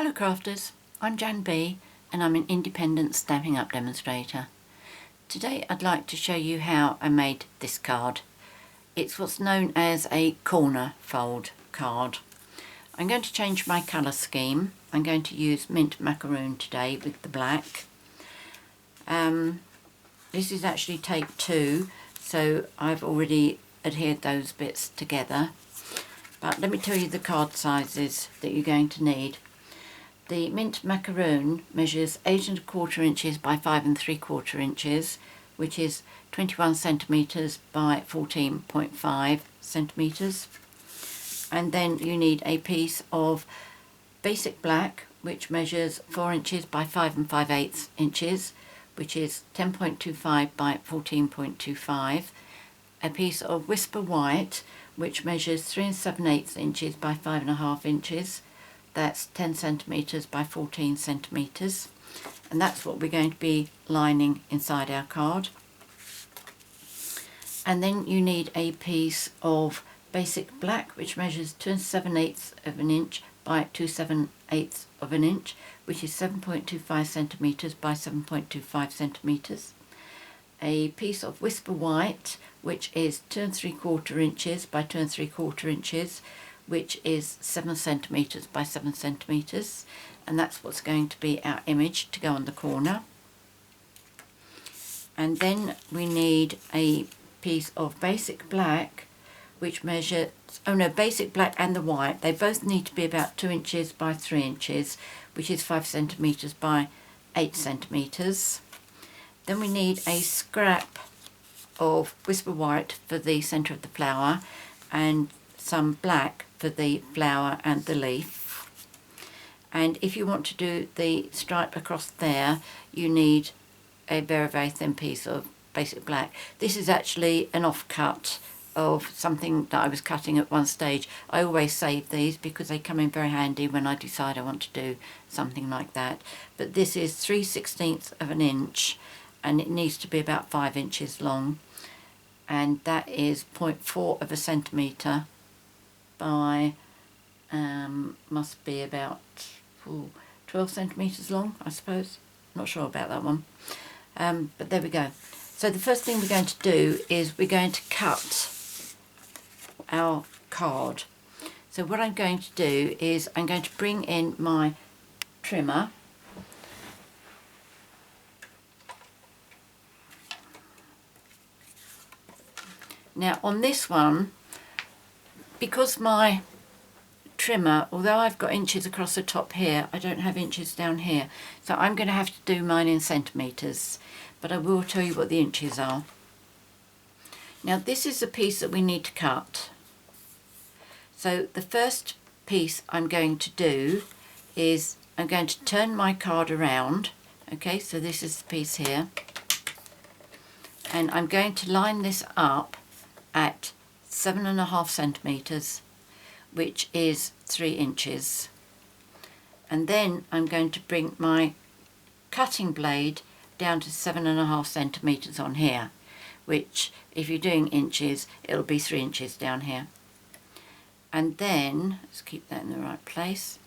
Hello crafters, I'm JanB and I'm an independent Stampin' Up demonstrator. Today I'd like to show you how I made this card. It's what's known as a corner fold card. I'm going to change my colour scheme. I'm going to use mint macaroon today with the black. This is actually take 2, so I've already adhered those bits together. But let me tell you the card sizes that you're going to need. The mint macaroon measures 8 1/4 inches by 5 3/4 inches, which is 21 centimetres by 14.5 centimetres. And then you need a piece of basic black, which measures 4 inches by 5 5/8 inches, which is 10.25 by 14.25. A piece of whisper white, which measures 3 7/8 inches by 5 1/2 inches. That's 10 centimetres by 14 centimetres, and that's what we're going to be lining inside our card. And then you need a piece of basic black, which measures 2 7/8 of an inch by 2 7/8 of an inch, which is 7.25 centimetres by 7.25 centimetres. A piece of whisper white, which is 2 3/4 inches by 2 3/4 inches, which is 7 centimetres by 7 centimetres, and that's what's going to be our image to go on the corner. And then we need a piece of basic black, which measures, basic black and the white, they both need to be about 2 inches by 3 inches, which is 5 centimetres by 8 centimetres. Then we need a scrap of whisper white for the centre of the flower and some black for the flower and the leaf. And if you want to do the stripe across there, you need a very, very thin piece of basic black. This is actually an offcut of something that I was cutting at one stage. I always save these because they come in very handy when I decide I want to do something like that. But this is 3/16 of an inch, and it needs to be about 5 inches long, and that is 0.4 of a centimetre by must be about 12 centimetres long, I suppose. Not sure about that one, but there we go. So the first thing we're going to do is we're going to cut our card. So what I'm going to do is I'm going to bring in my trimmer. Now on this one, because my trimmer, although I've got inches across the top here, I don't have inches down here. So I'm going to have to do mine in centimetres, but I will tell you what the inches are. Now this is the piece that we need to cut. So the first piece I'm going to do is I'm going to turn my card around. Okay, so this is the piece here. And I'm going to line this up at 7 1/2 centimetres, which is 3 inches. And then I'm going to bring my cutting blade down to 7 1/2 centimetres on here, which if you're doing inches, it'll be 3 inches down here. And then, let's keep that in the right place.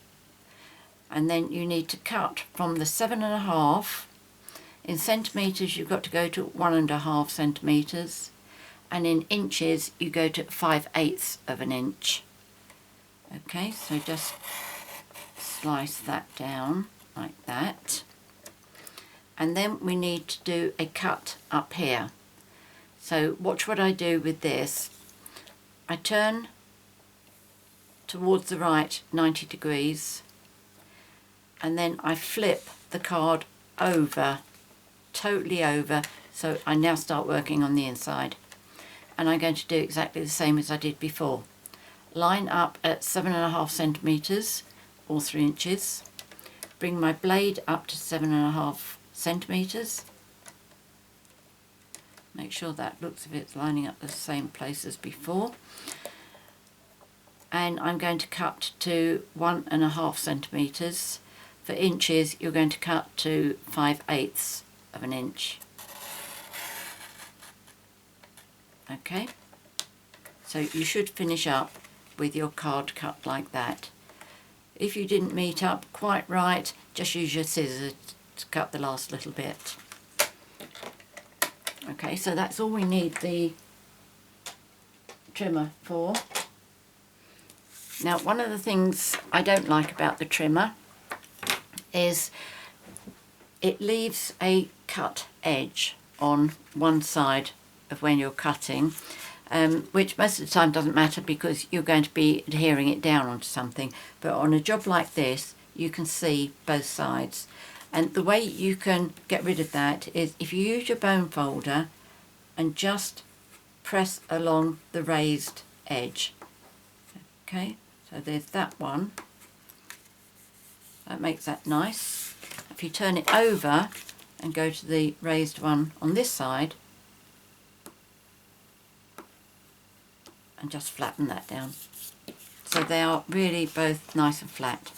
And then you need to cut from the 7 1/2. In centimetres, you've got to go to 1 1/2 centimetres. And in inches you go to 5/8 of an inch. Okay, so just slice that down like that. And then we need to do a cut up here. So watch what I do with this. I turn towards the right 90 degrees, and then I flip the card over, totally over, so I now start working on the inside. And I'm going to do exactly the same as I did before. Line up at 7 1/2 centimetres or 3 inches. Bring my blade up to 7 1/2 centimetres. Make sure that looks as if it's lining up the same place as before. And I'm going to cut to 1 1/2 centimetres. For inches, you're going to cut to 5/8 of an inch. Okay, so you should finish up with your card cut like that. If you didn't meet up quite right, just use your scissors to cut the last little bit. Okay, so that's all we need the trimmer for. Now, one of the things I don't like about the trimmer is it leaves a cut edge on one side of when you're cutting, which most of the time doesn't matter because you're going to be adhering it down onto something. But on a job like this, you can see both sides. And the way you can get rid of that is if you use your bone folder and just press along the raised edge. Okay, so there's that one. That makes that nice. If you turn it over and go to the raised one on this side and just flatten that down. So they are really both nice and flat.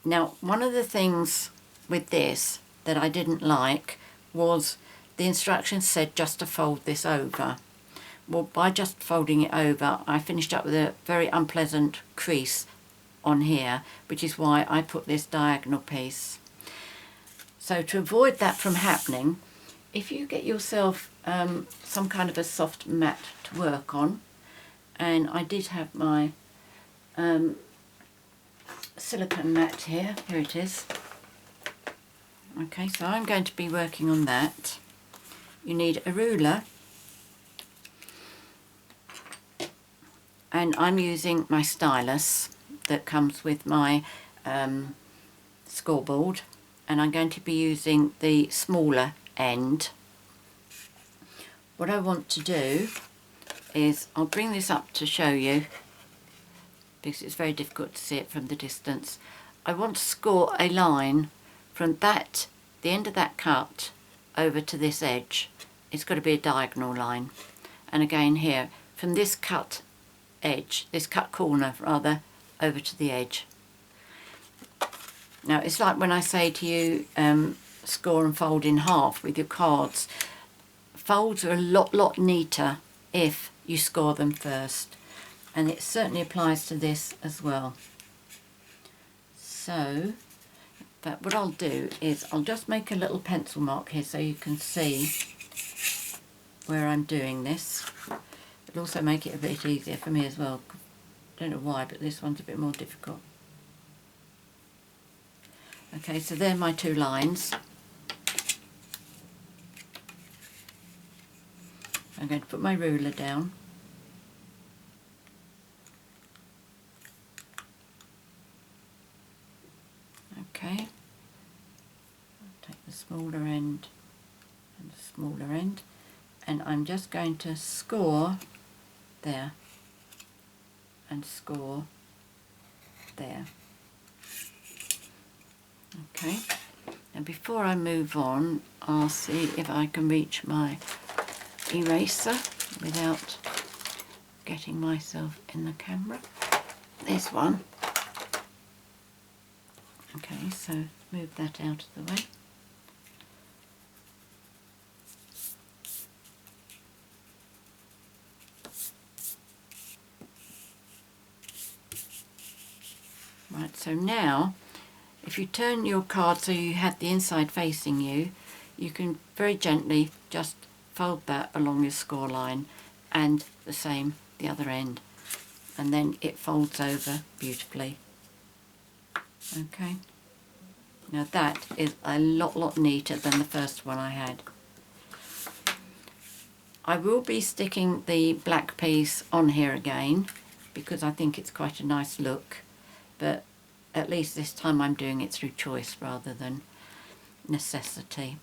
Now, one of the things with this that I didn't like was the instructions said just to fold this over. Well, by just folding it over, I finished up with a very unpleasant crease on here, which is why I put this diagonal piece. So to avoid that from happening, if you get yourself some kind of a soft mat to work on, and I did have my silicone mat here it is. Okay, so I'm going to be working on that. You need a ruler, and I'm using my stylus that comes with my scoreboard, and I'm going to be using the smaller end. What I want to do is, I'll bring this up to show you because it's very difficult to see it from the distance. I want to score a line from that, the end of that cut, over to this edge. It's got to be a diagonal line. And again here, from this cut edge, this cut corner rather, over to the edge. Now it's like when I say to you, score and fold in half with your cards. Folds are a lot neater if you score them first. And it certainly applies to this as well. So, but what I'll do is I'll just make a little pencil mark here so you can see where I'm doing this. It'll also make it a bit easier for me as well. Don't know why, but this one's a bit more difficult. Okay, so they're my two lines. I'm going to put my ruler down. Okay, I'll take the smaller end and the smaller end, and I'm just going to score there and score there. Okay, and before I move on, I'll see if I can reach my eraser without getting myself in the camera. This one. Okay, so move that out of the way. Right, so now if you turn your card so you have the inside facing you, you can very gently just fold that along your score line, and the same the other end, and then it folds over beautifully. Okay, now that is a lot neater than the first one I had. I will be sticking the black piece on here again because I think it's quite a nice look, but at least this time I'm doing it through choice rather than necessity.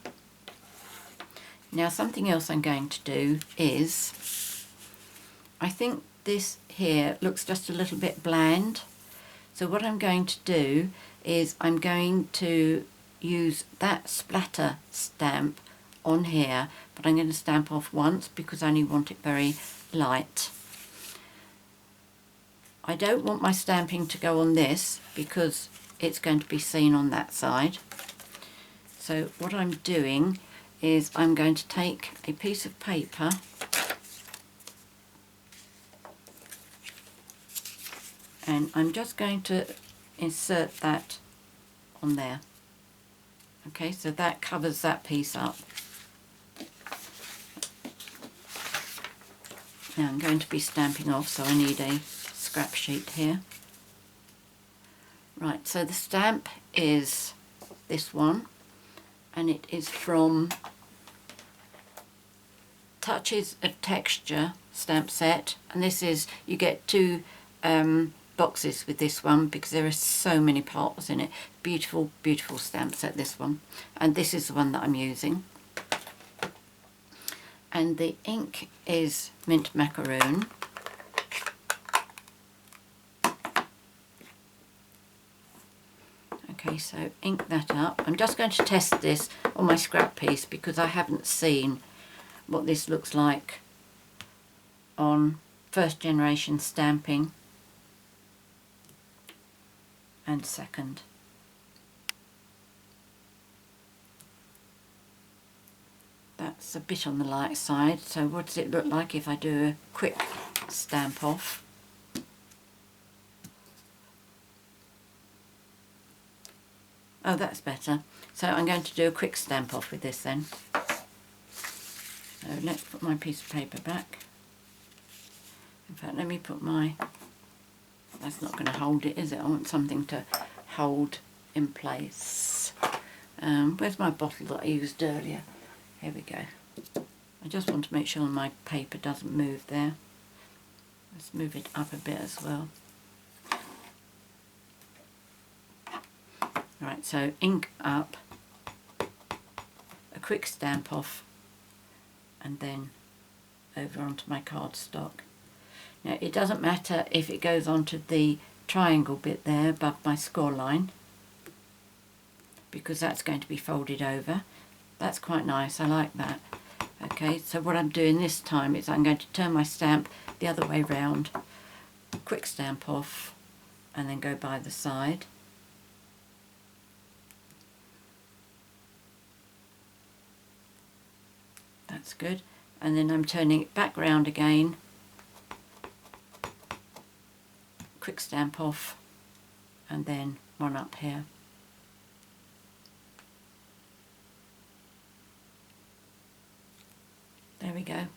Now something else I'm going to do is, I think this here looks just a little bit bland, so what I'm going to do is I'm going to use that splatter stamp on here, but I'm going to stamp off once because I only want it very light. I don't want my stamping to go on this because it's going to be seen on that side. So what I'm doing is I'm going to take a piece of paper and I'm just going to insert that on there. Okay, so that covers that piece up. Now I'm going to be stamping off, so I need a scrap sheet here. Right, so the stamp is this one, and it is from Touches of Texture stamp set, and this is, you get two boxes with this one because there are so many parts in it. Beautiful, beautiful stamp set, this one, and this is the one that I'm using. And the ink is Mint Macaroon. Okay, so ink that up. I'm just going to test this on my scrap piece because I haven't seen what this looks like on first generation stamping and second. That's a bit on the light side, so what does it look like if I do a quick stamp off? Oh, that's better. So I'm going to do a quick stamp off with this then. So let's put my piece of paper back. In fact, let me put my... That's not going to hold it, is it? I want something to hold in place. Where's my bottle that I used earlier? Here we go. I just want to make sure my paper doesn't move there. Let's move it up a bit as well. Right, so ink up, a quick stamp off, and then over onto my cardstock. Now it doesn't matter if it goes onto the triangle bit there above my score line, because that's going to be folded over. That's quite nice, I like that. Okay, so what I'm doing this time is I'm going to turn my stamp the other way round, quick stamp off, and then go by the side. That's good. And then I'm turning it back round again, quick stamp off, and then one up here. There we go.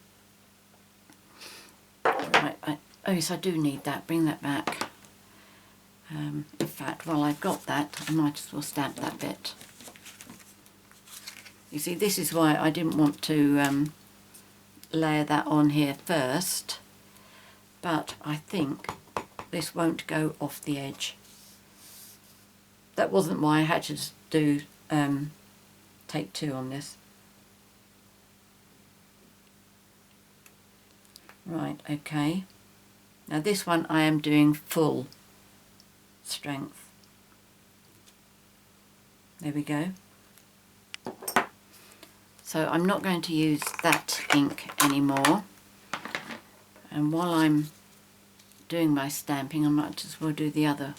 Right, oh yes, I do need that. Bring that back. In fact, while I've got that, I might as well stamp that bit. You see, this is why I didn't want to layer that on here first, but I think this won't go off the edge. That wasn't why I had to do take two on this. Right, okay. Now this one I am doing full strength. There we go. So I'm not going to use that ink anymore. And while I'm doing my stamping, I might as well do the other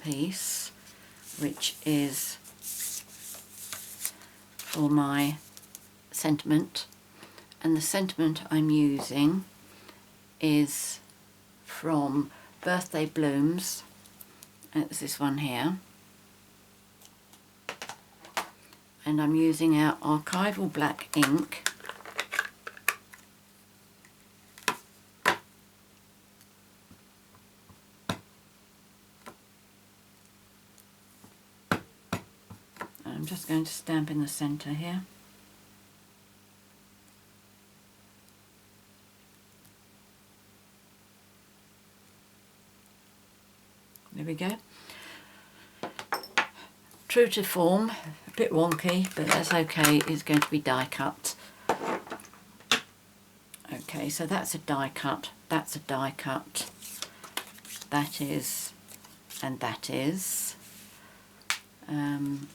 piece, which is for my sentiment. And the sentiment I'm using is from Birthday Blooms. It's this one here. And I'm using our archival black ink. I'm just going to stamp in the centre here. There we go. True to form, a bit wonky, but that's okay, it's going to be die cut. Okay, so that's a die cut, that's a die cut, that is, and that is. And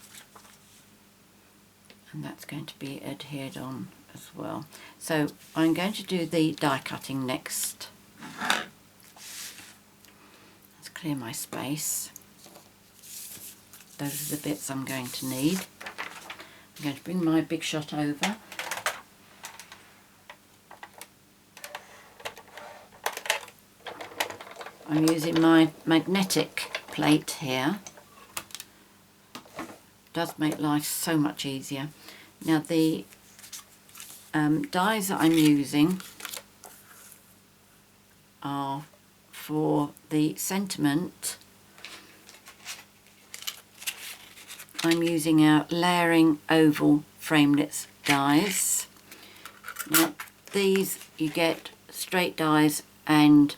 that's going to be adhered on as well. So I'm going to do the die cutting next. Let's clear my space. Those are the bits I'm going to need. I'm going to bring my Big Shot over. I'm using my magnetic plate here. Does make life so much easier. Now the dies that I'm using are for the sentiment. I'm using our layering oval framelits dies. Now these you get straight dies and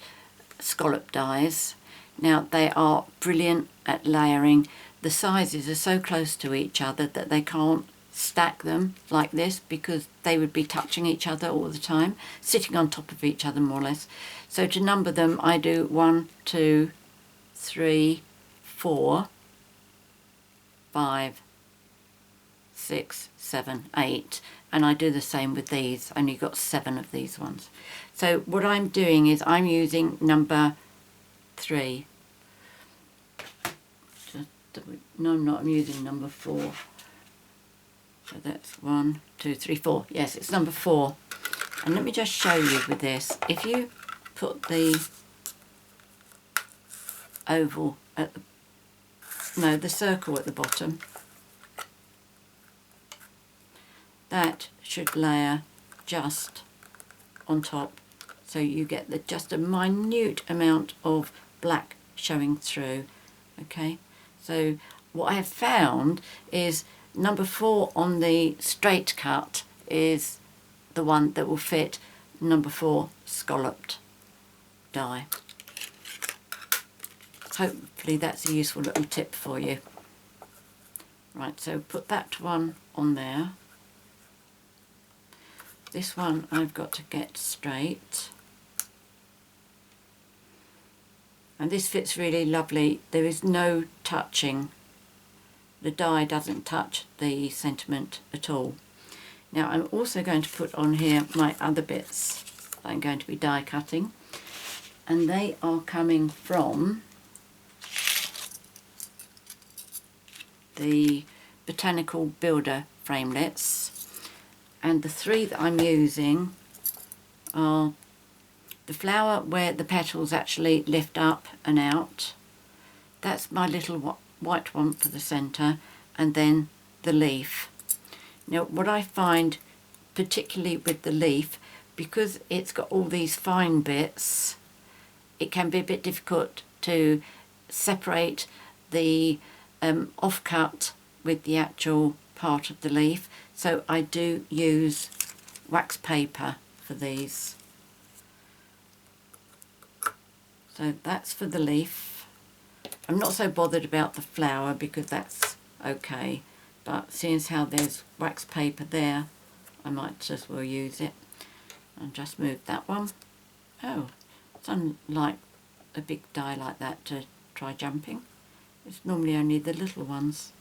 scallop dies. Now they are brilliant at layering. The sizes are so close to each other that they can't stack them like this because they would be touching each other all the time, sitting on top of each other more or less. So to number them, I do 1, 2, 3, 4, 5, 6, 7, 8, and I do the same with these. Only got 7 of these ones. So what I'm doing is I'm using number 3. No, I'm not. I'm using number 4. So that's 1, 2, 3, 4. Yes, it's number 4. And let me just show you with this. If you put the oval at the circle at the bottom, that should layer just on top, so you get just a minute amount of black showing through. Okay, so what I have found is number 4 on the straight cut is the one that will fit number 4 scalloped die. Hopefully that's a useful little tip for you. Right, so put that one on there. This one I've got to get straight. And this fits really lovely. There is no touching. The die doesn't touch the sentiment at all. Now I'm also going to put on here my other bits that I'm going to be die cutting. And they are coming from the Botanical Builder framelits. And the 3 that I'm using are the flower where the petals actually lift up and out. That's my little white one for the centre, and then the leaf. Now what I find particularly with the leaf, because it's got all these fine bits, it can be a bit difficult to separate the offcut with the actual part of the leaf. So I do use wax paper for these. So that's for the leaf. I'm not so bothered about the flower because that's okay, but seeing as how there's wax paper there, I might as well use it. And just move that one. Oh, it's unlike a big die like that to try jumping. It's normally only the little ones.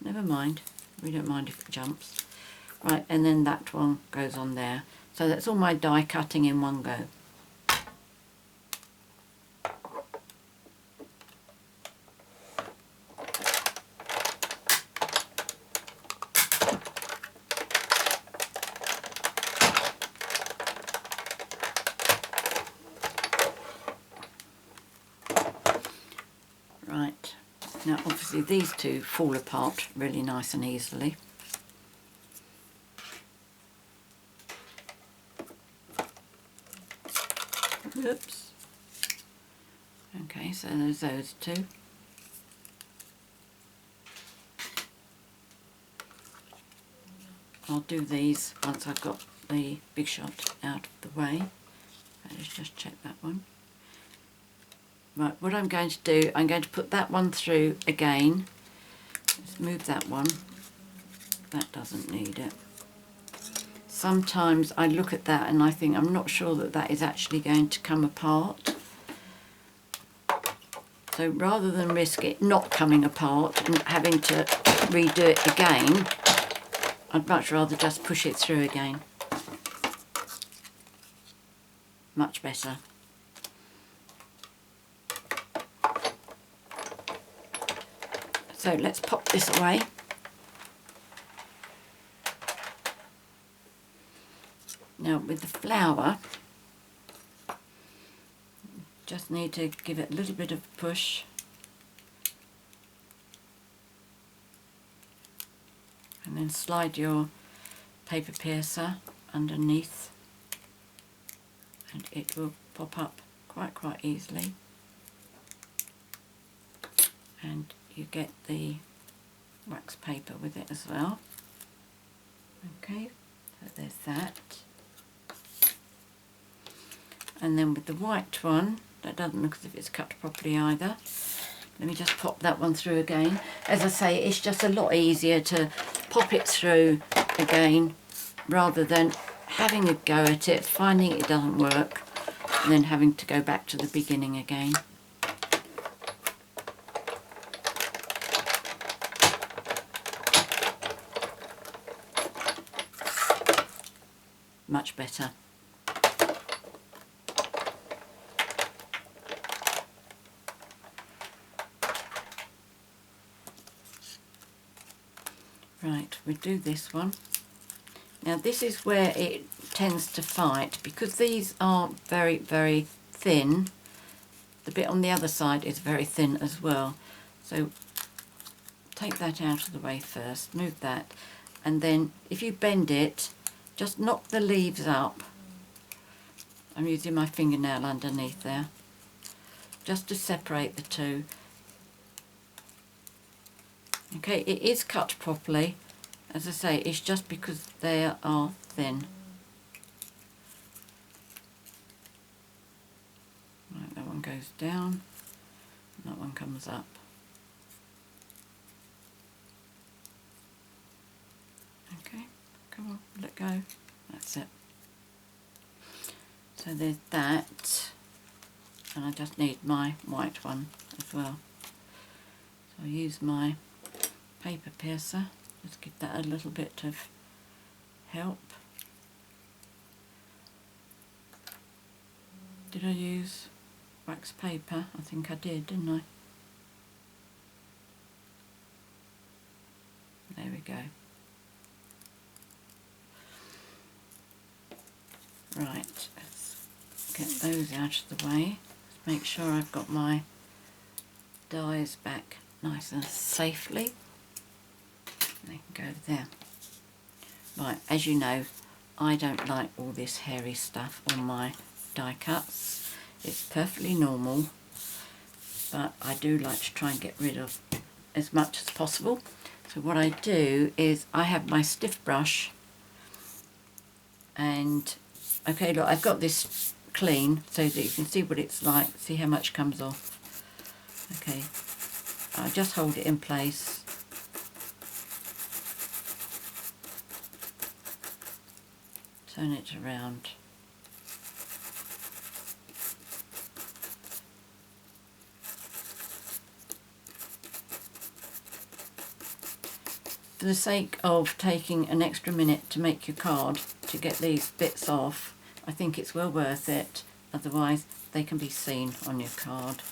Never mind, we don't mind if it jumps. Right, and then that one goes on there. So that's all my die cutting in one go. Right, now obviously these two fall apart really nice and easily. Oops. Okay, so there's those two. I'll do these once I've got the big shot out of the way. Let's just check that one. Right, what I'm going to do, I'm going to put that one through again. Let's move that one. That doesn't need it. Sometimes I look at that and I think I'm not sure that that is actually going to come apart. So rather than risk it not coming apart and having to redo it again, I'd much rather just push it through again. Much better. So let's pop this away. Now with the flower, just need to give it a little bit of a push. And then slide your paper piercer underneath and it will pop up quite easily. And you get the wax paper with it as well. Okay, so there's that. And then with the white one, that doesn't look as if it's cut properly either. Let me just pop that one through again. As I say, it's just a lot easier to pop it through again rather than having a go at it, finding it doesn't work, and then having to go back to the beginning again. Much better. Right, we'll do this one. Now this is where it tends to fight, because these are very thin. The bit on the other side is very thin as well. So take that out of the way first, move that, and then if you bend it, just knock the leaves up. I'm using my fingernail underneath there, just to separate the two. Okay, it is cut properly. As I say, it's just because they are thin. Right, that one goes down, and that one comes up. Okay, come on, let go. That's it. So there's that, and I just need my white one as well. So I use my paper piercer, just give that a little bit of help. Did I use wax paper? I think I did, didn't I? There we go. Right, let's get those out of the way. Let's make sure I've got my dies back nice and safely. They can go there. Right, as you know, I don't like all this hairy stuff on my die cuts. It's perfectly normal, but I do like to try and get rid of as much as possible. So what I do is I have my stiff brush, and okay, look, I've got this clean so that you can see what it's like, see how much comes off. Okay, I just hold it in place. Turn it around. For the sake of taking an extra minute to make your card, to get these bits off, I think it's well worth it, otherwise they can be seen on your card.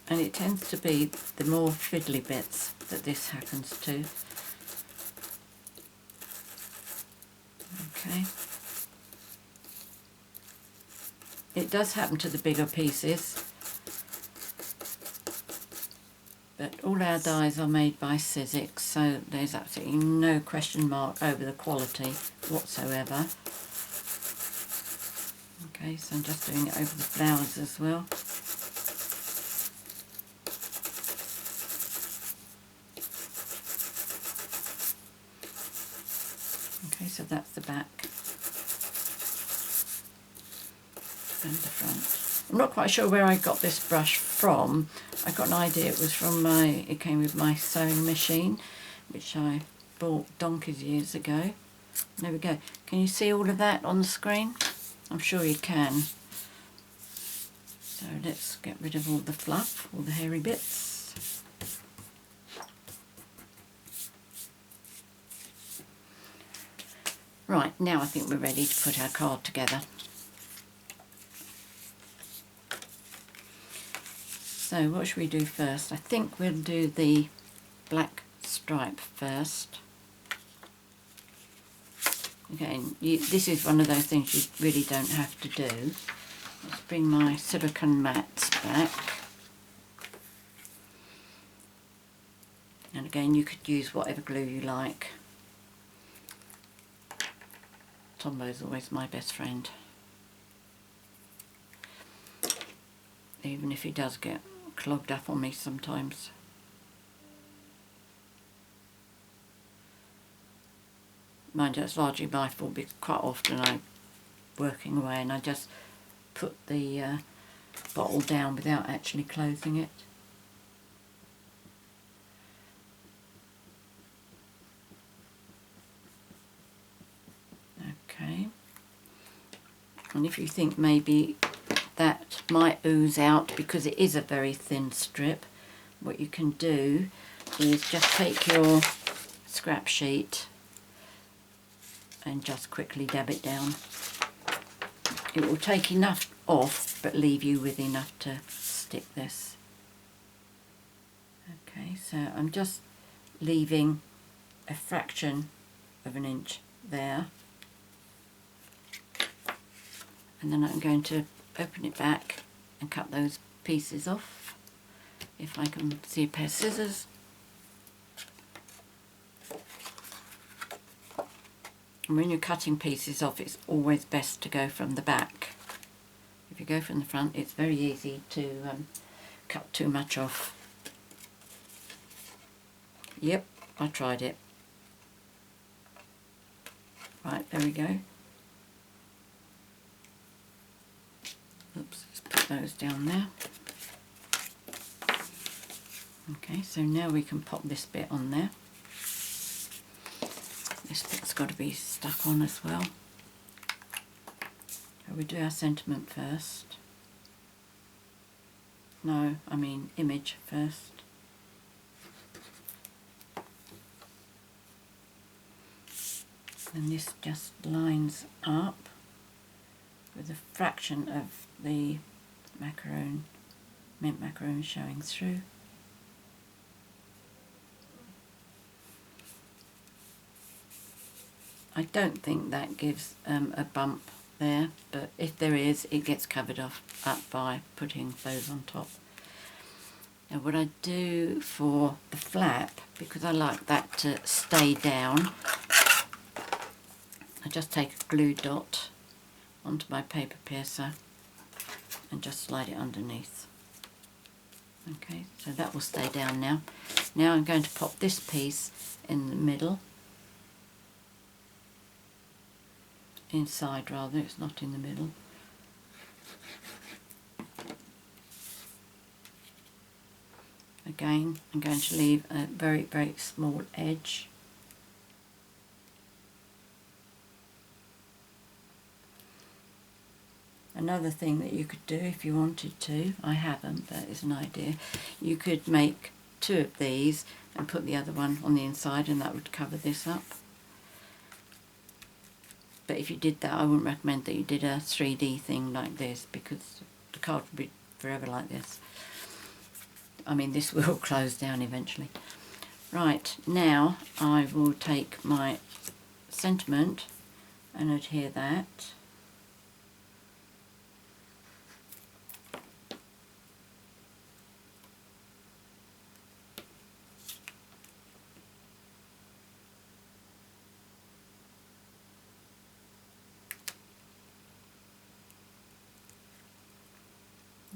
And it tends to be the more fiddly bits that this happens to. Okay. It does happen to the bigger pieces, but all our dies are made by Sizzix, so there's absolutely no question mark over the quality whatsoever. Okay, so I'm just doing it over the flowers as well. Okay, so that's the back and the front. I'm not quite sure where I got this brush from. I got an idea it was from it came with my sewing machine, which I bought donkeys years ago. There we go. Can you see all of that on the screen? I'm sure you can. So let's get rid of all the fluff, all the hairy bits. Right, now I think we're ready to put our card together. So what should we do first? I think we'll do the black stripe first. Again, this is one of those things you really don't have to do. Let's bring my silicone mats back. And again, you could use whatever glue you like. Tombow is always my best friend. Even if he does get clogged up on me sometimes. Mind you, it's largely my fault because quite often I'm working away and I just put the bottle down without actually closing it. Okay. And if you think maybe that might ooze out because it is a very thin strip, what you can do is just take your scrap sheet and just quickly dab it down. It will take enough off but leave you with enough to stick this. Okay, so I'm just leaving a fraction of an inch there, and then I'm going to open it back and cut those pieces off. If I can see a pair of scissors. And when you're cutting pieces off, it's always best to go from the back. If you go from the front, it's very easy to cut too much off. Yep, I tried it. Right, there we go. Oops, let's put those down there. Okay, so now we can pop this bit on there. This bit's got to be stuck on as well. So we do our sentiment first. No, I mean image first. And this just lines up with a fraction of the macaroon, mint macaroon showing through. I don't think that gives a bump there, but if there is, it gets covered up by putting those on top. Now what I do for the flap, because I like that to stay down, I just take a glue dot onto my paper piercer and just slide it underneath. Okay, so that will stay down now. Now I'm going to pop this piece in the middle. Inside rather, it's not in the middle. Again, I'm going to leave a very, very small edge. Another thing that you could do if you wanted to, I haven't, but it's an idea, you could make two of these and put the other one on the inside and that would cover this up. But if you did that, I wouldn't recommend that you did a 3D thing like this because the card would be forever like this. I mean, this will close down eventually. Right, now I will take my sentiment and adhere that.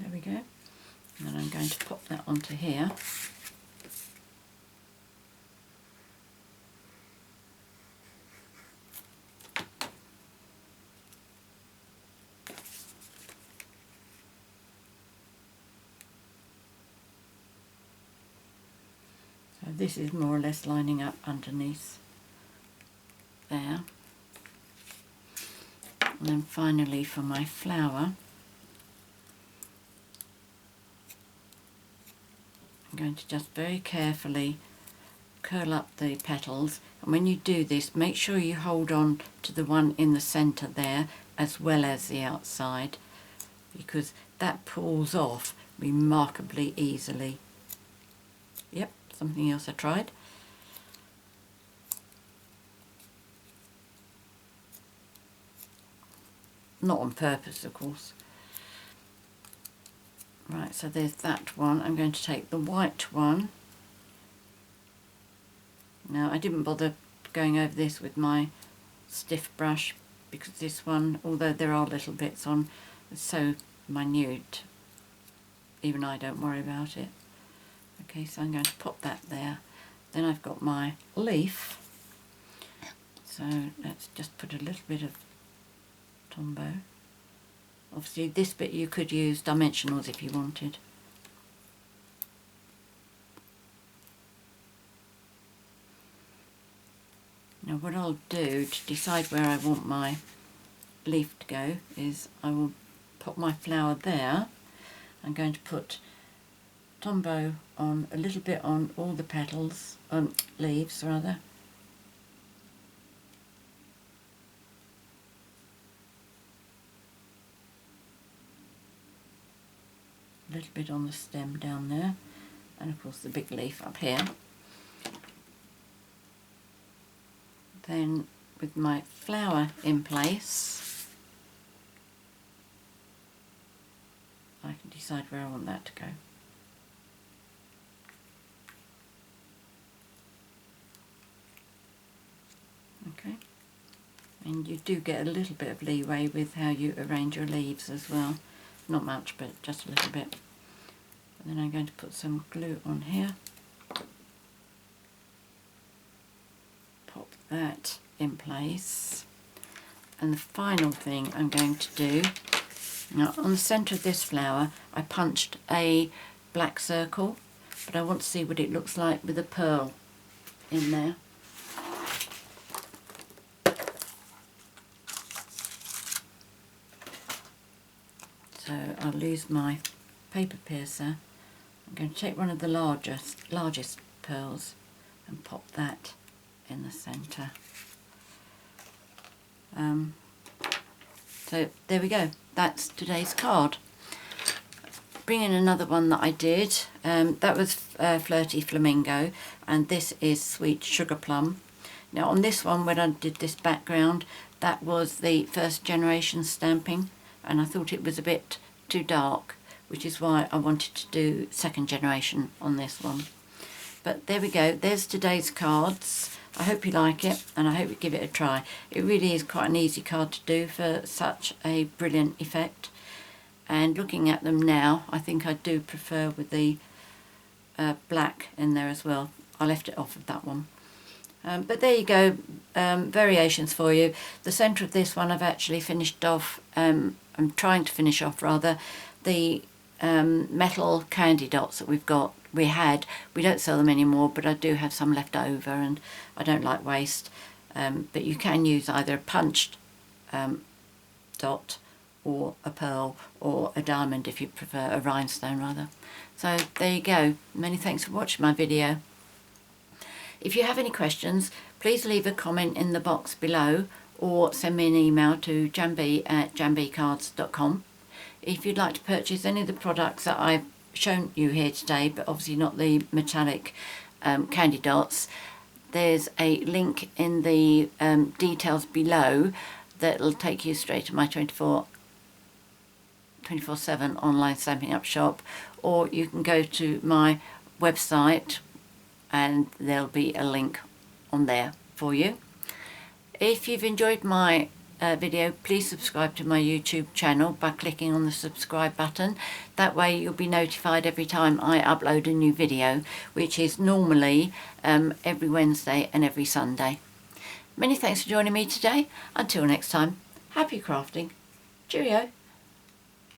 There we go. And then I'm going to pop that onto here. So this is more or less lining up underneath there. And then finally for my flower, I'm going to just very carefully curl up the petals, and when you do this make sure you hold on to the one in the centre there as well as the outside, because that pulls off remarkably easily. Yep, something else I tried. not on purpose of course. Right, so there's that one. I'm going to take the white one. Now I didn't bother going over this with my stiff brush because this one, although there are little bits on, is so minute, even I don't worry about it. Okay, so I'm going to pop that there. Then I've got my leaf, so let's just put a little bit of Tombow. Obviously this bit you could use dimensionals if you wanted. Now what I'll do to decide where I want my leaf to go is I will put my flower there. I'm going to put Tombow on a little bit on all the petals, leaves rather. A little bit on the stem down there, and of course the big leaf up here. Then with my flower in place, I can decide where I want that to go. Okay, and you do get a little bit of leeway with how you arrange your leaves as well. Not much, but just a little bit. And then I'm going to put some glue on here. Pop that in place. And the final thing I'm going to do, now on the centre of this flower I punched a black circle, but I want to see what it looks like with a pearl in there. So I'll lose my paper piercer. I'm going to take one of the largest pearls and pop that in the centre. So there we go, that's today's card. Bring in another one that I did, that was Flirty Flamingo, and this is Sweet Sugar Plum. Now on this one, when I did this background, that was the first generation stamping, and I thought it was a bit too dark, which is why I wanted to do second generation on this one. But there we go, there's today's cards. I hope you like it, and I hope you give it a try. It really is quite an easy card to do for such a brilliant effect. And looking at them now, I think I do prefer with the black in there as well. I left it off of that one. But there you go, variations for you. The centre of this one I've actually finished off, I'm trying to finish off rather, the metal candy dots that we don't sell them anymore, but I do have some left over and I don't like waste. But you can use either a punched dot or a pearl or a diamond if you prefer, a rhinestone rather. So there you go, many thanks for watching my video. If you have any questions, please leave a comment in the box below or send me an email to janb@janbcards.com. If you'd like to purchase any of the products that I've shown you here today, but obviously not the metallic candy dots, there's a link in the details below that will take you straight to my 24/7 online Stampin' Up shop, or you can go to my website and there'll be a link on there for you. If you've enjoyed my video, please subscribe to my YouTube channel by clicking on the subscribe button. That way you'll be notified every time I upload a new video, which is normally every Wednesday and every Sunday. Many thanks for joining me today. Until next time, happy crafting. Cheerio.